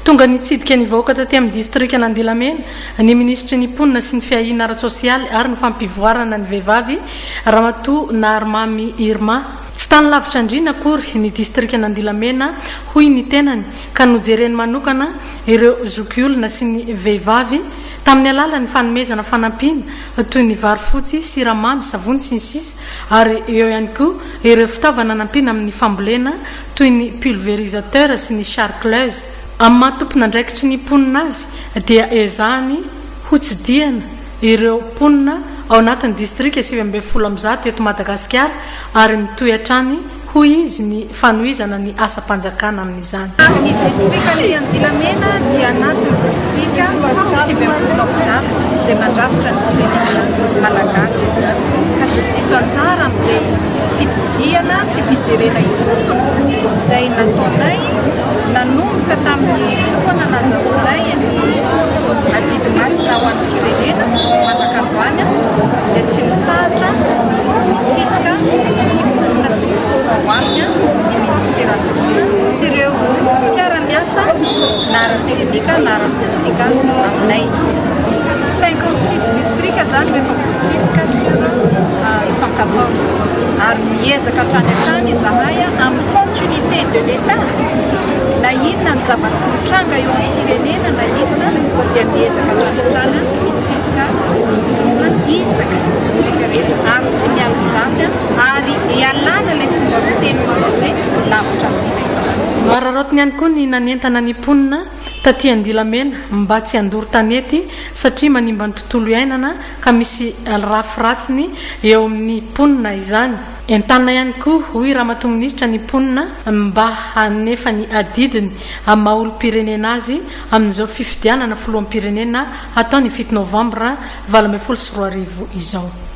tonga nitsidika ny vahoaka taty amin'ny distrika n'Andilamena ny ministry ny ponina sy ny fiahina ara-tsosialy ary ny fampivoarana ny vehivavy Ramatoa Narimamy Irma tsy tany lavitra andrina akory ny distrika n'Andilamena hoy ny tenany ka nojereny manokana ireo zokiolona sy ny vehivavy tamin'ny alalan'ny fanomezana fanampiana toy ny vary fotsy, siramamy, savony sy ny sisa ary eo ihany koa ireo fitaovana nampiana amin'ny fambolena toy ny pulvérisateur sy ny charcleuse. Amin'ny mahatompona ndraikitry ny ponina azy dia ezahany hotsidiana ireo ponina ao anatin'ny distrika 720 eto Madagasikara ary mitoy hatrany hoy izy ny fanohizana ny asa-panjakana amin'izany. Ny distrika ny Andilamena dia anatin'ny distrika 720 izay mandrafitra ny firenena malagasy ka tsy diso anjara amin'izay fitsidiana sy fijerena ifotona izay nataonay nanomboka tamin'ny fotoana nazahoanay ny adidy masina ho an'ny firenena mandrakandroany dia tsy mitsahatra mitsidika ny ponina sy ny fotoana ny ministera sy ireo mpiara-miasa na ara-teknika na ara-politika aminay 56 distrika zany rehefa voatsidika sur 114 ary miezaka hatrany izahay amin'ny continuité de l'État na inona ny zava-tranga eo amin'ny firenena na inona dia miezaka hatrany mitsidika isaka distrika rehetra ary tsy mialonjafy ary ialana ilay fomba fiteny manao hoe lavitra andrina izany. Mararotiny ihany koa ny nanentana ny ponina taty Andilamena mba tsy handoro tanety satria manimba ny tontolo iainana ka misy rafiratsiny eo amin'ny ponina izany. Entanina ihany koa hoy Ramatoa Minisitra ny ponina mba hanefa ny adidiny amin'ny maha-olom-pirenena azy amin'izao fifidianana filohampirenena atao ny 7 novambra 2024 izao.